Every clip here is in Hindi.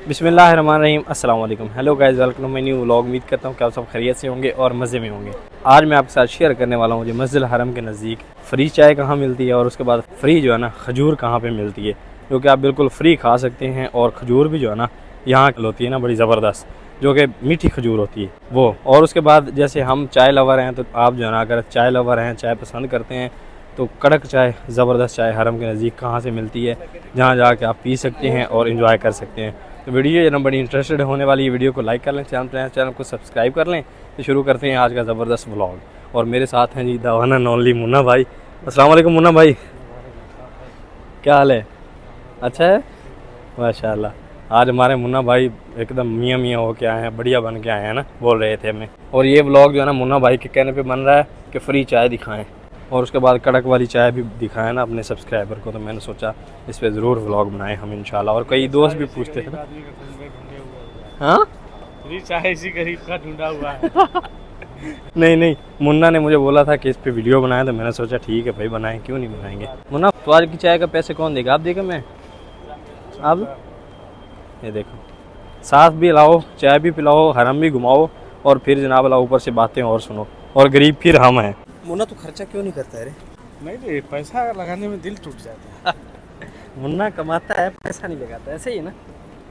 बिस्मिल्लाहिर्रहमानिर्रहीम, अस्सलाम वालेकुम। Hello guys, welcome to my new vlog. उम्मीद करता हूँ कि आप सब खैरियत से होंगे और मज़े में होंगे। आज मैं आपके साथ शेयर करने वाला हूँ जो मस्जिद हरम के नज़दीक फ्री चाय कहाँ मिलती है और उसके बाद फ्री जो है ना खजूर कहाँ पे मिलती है, जो कि आप बिल्कुल फ्री खा सकते हैं। और खजूर भी जो है ना यहाँ होती है ना बड़ी ज़बरदस्त, जो कि मीठी खजूर होती है वो। और उसके बाद जैसे हम चाय लवर हैं तो आप जो है ना अगर चाय लवर हैं, चाय पसंद करते हैं, तो कड़क चाय, ज़बरदस्त चाय हरम के नज़दीक कहाँ से मिलती है, जहाँ जाके आप पी सकते हैं और इन्जॉय कर सकते हैं। तो वीडियो जो बड़ी इंटरेस्टेड होने वाली है, वीडियो को लाइक कर लें, चैनल को सब्सक्राइब कर लें। तो शुरू करते हैं आज का ज़बरदस्त व्लॉग। और मेरे साथ हैं जी the one and only Munna भाई। अस्सलाम वालेकुम मुन्ना भाई, क्या हाल है? अच्छा है, माशाल्लाह। आज हमारे मुन्ना भाई एकदम मियाँ मियाँ होके आए हैं, बढ़िया बन के आए हैं ना, बोल रहे थे हमें। और ये व्लॉग जो है ना मुन्ना भाई के कहने पे बन रहा है कि फ्री चाय दिखाएं और उसके बाद कड़क वाली चाय भी दिखाएं ना अपने सब्सक्राइबर को। तो मैंने सोचा इस पर ज़रूर व्लॉग बनाएं हम इंशाल्लाह। और कई दोस्त भी पूछते थे ना, हाँ फ्री चाय इसी गरीब का ढूंढा हुआ है। नहीं, मुन्ना ने मुझे बोला था कि इस पे वीडियो बनाएं, तो मैंने सोचा ठीक है भाई बनाएं, क्यों नहीं बनाएंगे। मुन्ना, तो आज की चाय का पैसे कौन देगा? आप देगा? मैं आप ये देखो, साथ भी लाओ, चाय भी पिलाओ, हरम भी घुमाओ और फिर जनाब ला ऊपर से बातें और सुनो। और गरीब फिर हम हैं। मुन्ना तो खर्चा क्यों नहीं करता है रे? नहीं, पैसा लगाने में दिल टूट जाता है। मुन्ना कमाता है, पैसा नहीं लगाता, ऐसे ही है ना।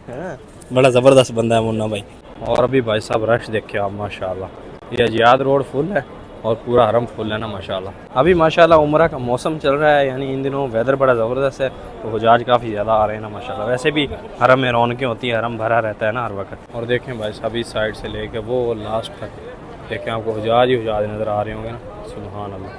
हाँ, बड़ा ज़बरदस्त बंदा है मुन्ना भाई। और अभी भाई साहब रश देखिए आप, माशाल्लाह। ये अजियाद रोड फुल है और पूरा हरम फुल है ना माशाल्लाह। अभी माशाल्लाह उम्रा का मौसम चल रहा है, यानी इन दिनों वेदर बड़ा ज़बरदस्त है, तो हुजाज काफ़ी ज़्यादा आ रहे हैं ना माशाल्लाह। वैसे भी हरम में रौनकें होती है, हरम भरा रहता है ना हर वक्त। और देखें भाई साहब इस साइड से लेके वो लास्ट तक देखें, आपको हुजाज ही हुजाज नज़र आ रहे होंगे ना। सुभान अल्लाह,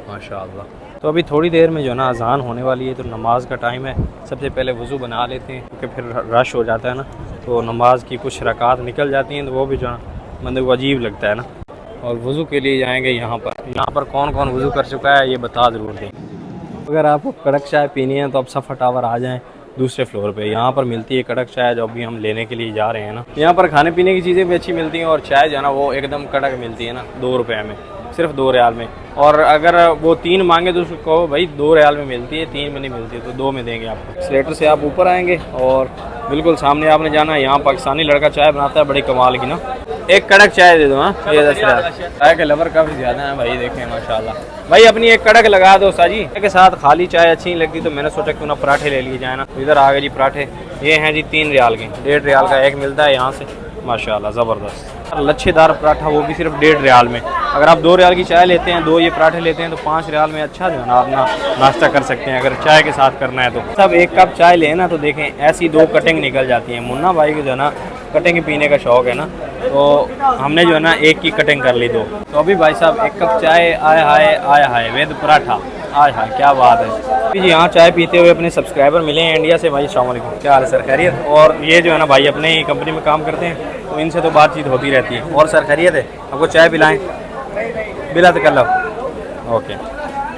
माशाल्लाह। तो अभी थोड़ी देर में जो है ना अजान होने वाली है, तो नमाज का टाइम है। सबसे पहले वज़ू बना लेते हैं क्योंकि फिर रश हो जाता है ना, तो नमाज की कुछ रकात निकल जाती हैं, तो वो भी जो है बंदे को अजीब लगता है ना। और वज़ू के लिए जाएंगे यहाँ पर कौन कौन वज़ू कर चुका है ये बता ज़रूर दें। अगर आपको कड़क चाय पीनी है तो आप सफ़ा टावर आ जाएँ, दूसरे फ्लोर पे यहाँ पर मिलती है कड़क चाय, जो अभी हम लेने के लिए जा रहे हैं ना। यहाँ पर खाने पीने की चीज़ें भी अच्छी मिलती हैं और चाय जो है ना वो एकदम कड़क मिलती है ना, 2 रुपये में, सिर्फ 2 रियाल में। और अगर वो 3 मांगे तो उसको भाई 2 रियाल में मिलती है, 3 में नहीं मिलती है, तो 2 में देंगे आपको। स्लेटर से आप ऊपर आएंगे और बिल्कुल सामने आपने जाना है, यहाँ पाकिस्तानी लड़का चाय बनाता है, बड़ी कमाल की ना। एक कड़क चाय दे दो। हाँ, ये 10 रियाल। चाय के लवर काफ़ी ज़्यादा हैं भाई, देखें माशाल्लाह। भाई अपनी एक कड़क लगा दो साजी के साथ। खाली चाय अच्छी नहीं लगती, तो मैंने सोचा क्यों ना पराठे ले लिए जाए ना। तो इधर आ गए जी पराठे, ये हैं जी 3 रियाल के, 1.5 रियाल का एक मिलता है यहाँ से, माशाल्लाह ज़बरदस्त। लच्छेदार पराठा, वो भी सिर्फ 1.5 रियाल में। अगर आप 2 रियाल की चाय लेते हैं, 2 ये पराठे लेते हैं, तो 5 रियाल में अच्छा जो है ना अपना नाश्ता कर सकते हैं, अगर चाय के साथ करना है तो। सब एक कप चाय लें ना तो देखें ऐसी 2 कटिंग निकल जाती हैं। मुन्ना भाई को जो है ना कटिंग पीने का शौक़ है ना, तो हमने जो है ना एक की कटिंग कर ली 2। तो अभी भाई साहब 1 कप चाय, आय हाय वेद पराठा, आय हाय क्या बात है जी। यहाँ चाय पीते हुए अपने सब्सक्राइबर मिले हैं इंडिया से। भाई अस्सलाम वालेकुम, क्या हाल है सर? खैरियत? और ये जो है ना भाई अपने ही कंपनी में काम करते हैं, तो इनसे तो बातचीत होती रहती है। और सर खैरियत है? आपको चाय पिलाएं? बिला तो कर लो। ओके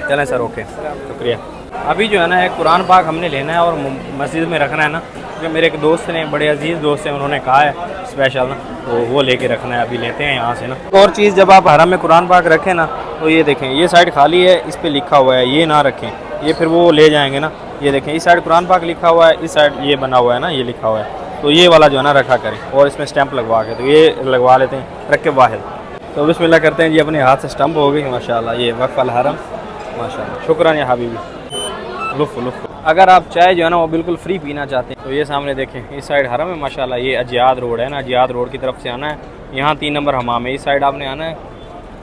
चलें सर, ओके शुक्रिया। अभी जो है ना एक कुरान पाक हमने लेना है और मस्जिद में रखना है ना, क्योंकि मेरे एक दोस्त ने, बड़े अजीज़ दोस्त हैं, उन्होंने कहा है स्पेशल ना, तो वो लेके रखना है। अभी लेते हैं यहाँ से ना। और चीज़, जब आप हरम में कुरान पाक रखें ना, तो ये देखें ये साइड खाली है, इस पर लिखा हुआ है, ये ना रखें, ये फिर वो ले जाएंगे ना। ये देखें इस साइड कुरान पाक लिखा हुआ है, इस साइड ये बना हुआ है ना, ये लिखा हुआ है, तो ये वाला जो है ना रखा करें। और इसमें स्टैंप लगवा के, तो ये लगवा लेते हैं, रख के वाहिद। तो बिस्मिल्लाह करते हैं जी, अपने हाथ से स्टम्प हो गई माशाल्लाह। ये वक्फ अल हरम, माशाल्लाह, शुक्रान या हबीबी, लुफ़। अगर आप चाय जो है ना वो बिल्कुल फ्री पीना चाहते हैं, तो ये सामने देखें इस साइड हरम है माशाल्लाह। ये अजियाद रोड है ना, अजियाद रोड की तरफ से आना है, यहाँ 3 नंबर हमाम है, इस साइड आपने आना है।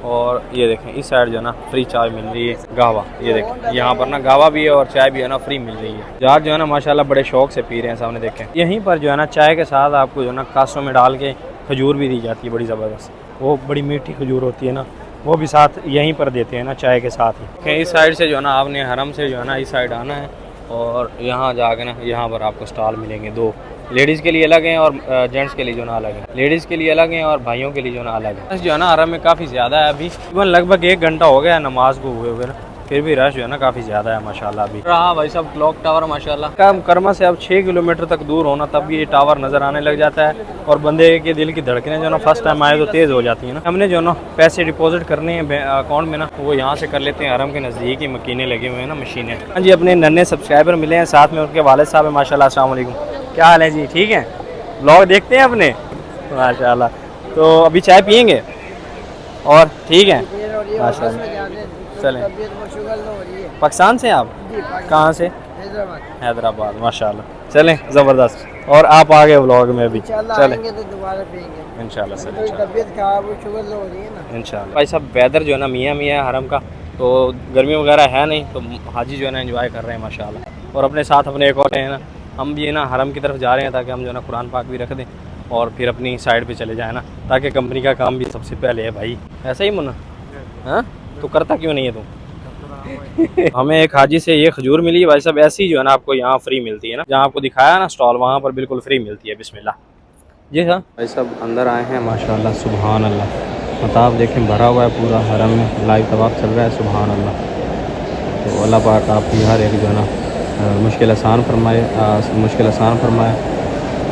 और ये देखें इस साइड जो है ना फ्री चाय मिल रही है, गावा। ये देखें यहाँ पर ना गावा भी है और चाय भी है ना फ्री मिल रही है। यार जो है ना माशाल्लाह बड़े शौक से पी रहे हैं, सामने देखें। यहीं पर जो है ना चाय के साथ आपको जो है ना कासों में डाल के खजूर भी दी जाती है, बड़ी ज़बरदस्त, वो बड़ी मीठी खजूर होती है ना, वो भी साथ यहीं पर देते हैं ना चाय के साथ ही। इस साइड से जो है ना आपने हरम से जो है ना इस साइड आना है और यहाँ जाके ना यहाँ पर आपको स्टॉल मिलेंगे 2, लेडीज़ के लिए अलग हैं और जेंट्स के लिए जो ना अलग है। लेडीज़ के लिए अलग हैं और भाइयों के लिए जो ना अलग है। जो है ना हरम में काफ़ी ज़्यादा है, अभी लगभग 1 घंटा हो गया नमाज को हुए ना, फिर भी रश जो है ना काफ़ी ज़्यादा है माशाल्लाह। अभी हाँ भाई साहब क्लॉक टावर माशाल्लाह कर्मा से अब 6 किलोमीटर तक दूर होना, तब ये टावर नज़र आने लग जाता है। और बंदे के दिल की धड़कनें जो ना फर्स्ट टाइम आए तो तेज़ हो जाती है ना। हमने जो ना पैसे डिपॉजिट करने हैं अकाउंट में ना, वो यहाँ से कर लेते हैं। हरम के नज़दीक ही मकीने लगे हुए हैं ना, मशीनें। हाँ जी, अपने नन्हे सब्सक्राइबर मिले हैं, साथ में उनके वालिद साहब हैं माशाल्लाह। अस्सलाम वालेकुम, क्या हाल है जी? ठीक है ब्लॉग देखते हैं अपने माशाल्लाह। तो अभी चाय पियेंगे और ठीक है माशाल्लाह। चलें, पाकिस्तान से आप कहाँ से? हैदराबाद माशाल्लाह। चलें ज़बरदस्त। और आप आ गए व्लॉग में अभी, चलें इंशाल्लाह सर इंशाल्लाह। भाई साहब वेदर जो है ना मियाँ मियाँ हरम का, तो गर्मी वगैरह है नहीं, तो हाजी जो है ना एंजॉय कर रहे हैं माशाल्लाह। और अपने साथ अपने एक और है ना, हम भी ना हरम की तरफ जा रहे हैं ताकि हम जो है ना कुरान पाक भी रख दें और फिर अपनी साइड पे चले जाए ना, ताकि कंपनी का काम भी सबसे पहले है भाई। ऐसा ही मुन्ना? हाँ तो करता क्यों नहीं है तुम? हमें एक हाजी से ये खजूर मिली है भाई साहब, ऐसी जो है ना आपको यहाँ फ्री मिलती है ना, जहाँ आपको दिखाया ना स्टॉल, वहाँ पर बिल्कुल फ्री मिलती है। बिस्मिल्लाह जी। हाँ भाई साहब अंदर आए हैं माशाल्लाह, सुभान अल्लाह। मताब देखें भरा हुआ है पूरा हरम में, लाइव तवाफ चल रहा है, सुभान अल्लाह। तो अल्लाह पाक आपकी हर एक जो है ना मुश्किल आसान फरमाए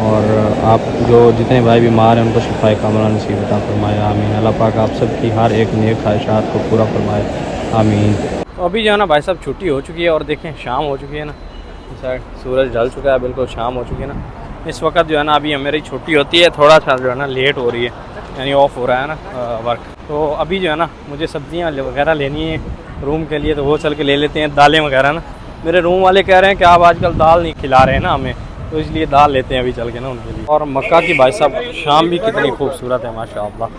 और आप जो जितने भाई बीमार हैं उनको शिफाए कामला नसीब अता फरमाए, आमीन। अल्लाह पाक आप सब की हर एक नेक ख्वाहिशात को पूरा फरमाए, आमीन। तो अभी जो है ना भाई साहब छुट्टी हो चुकी है और देखें शाम हो चुकी है ना, इस साइड सूरज ढल चुका है, बिल्कुल शाम हो चुकी है ना। इस वक्त जो है ना अभी मेरी छुट्टी होती है, थोड़ा सा जो है ना लेट हो रही है, यानी ऑफ हो रहा है ना वर्क। तो अभी जो है ना मुझे सब्जियां वगैरह लेनी है रूम के लिए, तो वो चल के ले लेते हैं। दालें वगैरह ना मेरे रूम वाले कह रहे हैं कि आप आजकल दाल नहीं खिला रहे हैं ना हमें, तो इसलिए दाल लेते हैं अभी चल के ना उनके लिए। और मक्का की भाई साहब शाम भी कितनी खूबसूरत है माशाअल्लाह।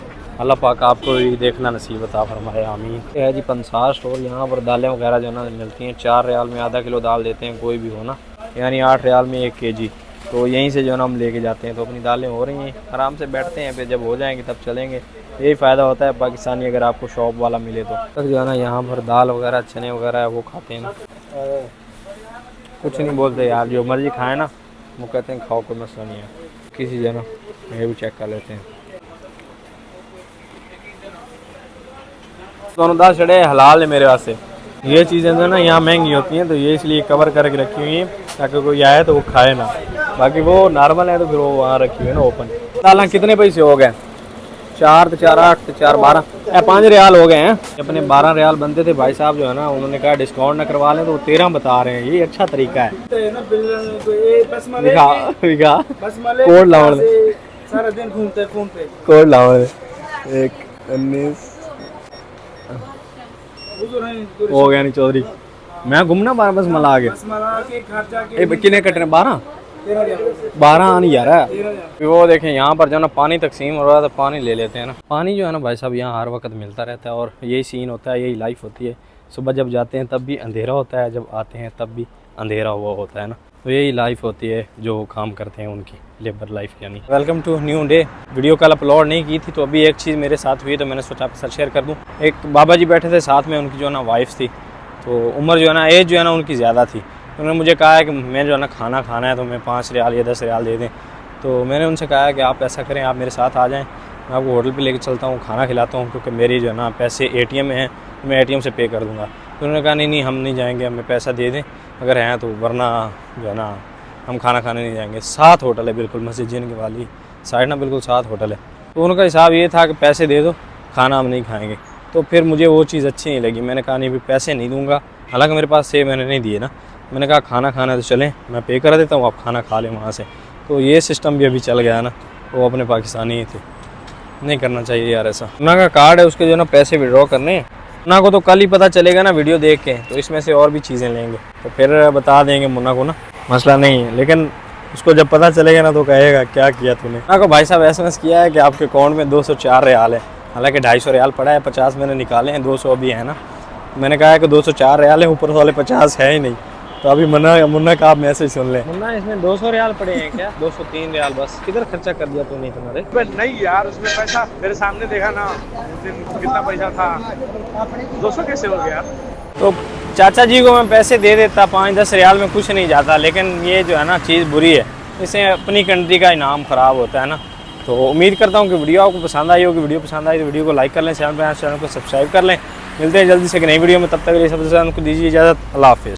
अल्लाह पाक आपको भी देखना नसीब अता फरमाए, आमीन। है जी पंसार स्टोर, यहाँ पर दालें वगैरह जो है ना मिलती हैं। 4 रियाल में आधा किलो दाल देते हैं कोई भी हो ना, यानी 8 रियाल में 1 केजी। तो यहीं से जो है ना हम लेके जाते हैं। तो अपनी दालें हो रही हैं, आराम से बैठते हैं, फिर जब हो जाएंगे तब चलेंगे। यही फ़ायदा होता है पाकिस्तानी, अगर आपको शॉप वाला मिले तो तक जो है ना यहाँ पर दाल वगैरह चने वगैरह है वो खाते हैं ना, कुछ नहीं बोलते यार, जो मर्ज़ी खाएँ ना, वो कहते हैं खाओ, कोई मसला नहीं है। किसी जो है ना ये भी चेक कर लेते हैं। दोनों दाल चढ़े हलाल है मेरे वास्ते। ये चीज़ें जो ना यहाँ महंगी होती हैं, तो ये इसलिए कवर करके रखी हुई हैं ताकि कोई आए तो वो खाए ना। बाकी वो नॉर्मल है तो फिर वो वहाँ रखी हुई है ना ओपन। दाल कितने पैसे हो गए? 4 तो 4 8 तो 4 12 5 रियाल हो गए हैं। अपने 12 रियाल बनते थे भाई साहब जो है ना, उन्होंने कहा डिस्काउंट ना करवा लें, तो वो 13 बता रहे हैं। ये अच्छा तरीका है। कोड लाओ, सारा दिन घूमते कोड लाओ 1 19 हो गया नहीं चौधरी, मैं घूमना बार बस मला आ गया। कितने कट रहे? 12 नहीं यार है। वो देखें यहाँ पर जो ना पानी तकसीम हो रहा है, तो पानी ले लेते हैं ना। पानी जो है ना भाई साहब यहाँ हर वक्त मिलता रहता है और यही सीन होता है, यही लाइफ होती है। सुबह जब जाते हैं तब भी अंधेरा होता है, जब आते हैं तब भी अंधेरा हुआ होता है ना। तो यही लाइफ होती है जो काम करते हैं उनकी, लेबर लाइफ यानी। Welcome to new day. Video कल अपलोड नहीं की थी, तो अभी एक चीज़ मेरे साथ हुई तो मैंने सोचा आपके साथ शेयर कर दूं। एक बाबा जी बैठे थे साथ में, उनकी जो है ना वाइफ थी, तो उम्र जो है ना एज जो है ना उनकी ज़्यादा थी। उन्होंने मुझे कहा है कि मैं जो है ना खाना खाना है तो मैं 5 रियाल या 10 रियाल दे दें। तो मैंने उनसे कहा कि आप ऐसा करें, आप मेरे साथ आ जाएँ, मैं आपको होटल पे लेके चलता हूँ, खाना खिलाता हूँ, क्योंकि मेरी जो है ना पैसे ATM में हैं, मैं ATM से पे कर दूँगा। तो उन्होंने कहा नहीं हम नहीं जाएंगे, हमें पैसा दे दें अगर हैं तो, वरना जो है ना हम खाना खाने नहीं जाएंगे। 7 होटल है बिल्कुल मस्जिद जिन के वाली साइड ना, बिल्कुल 7 होटल है। तो उनका हिसाब ये था कि पैसे दे दो, खाना हम नहीं खाएँगे। तो फिर मुझे वो चीज़ अच्छी नहीं लगी। मैंने कहा नहीं भी पैसे नहीं दूँगा, हालांकि मेरे पास से मैंने नहीं दिए ना। मैंने कहा खाना खाना तो चलें, मैं पे कर देता हूँ, आप खाना खा लें वहाँ से। तो ये सिस्टम भी अभी चल गया ना, वो अपने पाकिस्तानी ही थे, नहीं करना चाहिए यार ऐसा। मुन्ना का कार्ड है, उसके जो ना पैसे विड्रॉ करने हैं। मुन्ना को तो कल ही पता चलेगा ना वीडियो देख के, तो इसमें से और भी चीज़ें लेंगे तो फिर बता देंगे मुन्ना को ना, मसला नहीं है। लेकिन उसको जब पता चलेगा ना तो कहेगा क्या किया तूने। मुन्ना को भाई साहब SMS किया है कि आपके अकाउंट में 204 रियाल है, हालांकि 250 रियाल पड़ा है, 50 मैंने निकाले हैं, 200 अभी है ना। मैंने कहा है कि 204 रियाल है, ऊपर वाले 50 है ही नहीं। तो अभी मुन्ना का आप मैसेज सुन लें। मुन्ना इसमें 200 रियाल पड़े हैं क्या? 203 रियाल बस। किधर खर्चा कर दिया तूने तुम्हारे? नहीं यार, उसमें पैसा मेरे सामने देखा ना उस दिन कितना पैसा था, 200 कैसे हो गया? तो चाचा जी को मैं पैसे दे देता, 5-10 रियाल में कुछ नहीं जाता। लेकिन ये जो है ना चीज़ बुरी है, इससे अपनी कंट्री का इनाम ख़राब होता है ना। तो उम्मीद करता हूँ कि वीडियो आपको पसंद आई होगी। वीडियो पसंद आई तो वीडियो को लाइक कर लें, चैनल को सब्सक्राइब कर लें। मिलते हैं जल्दी से एक नई वीडियो में, तब तक के लिए सबसे पहले उनको दीजिए इजाज़त। अल्लाह हाफ़िज़।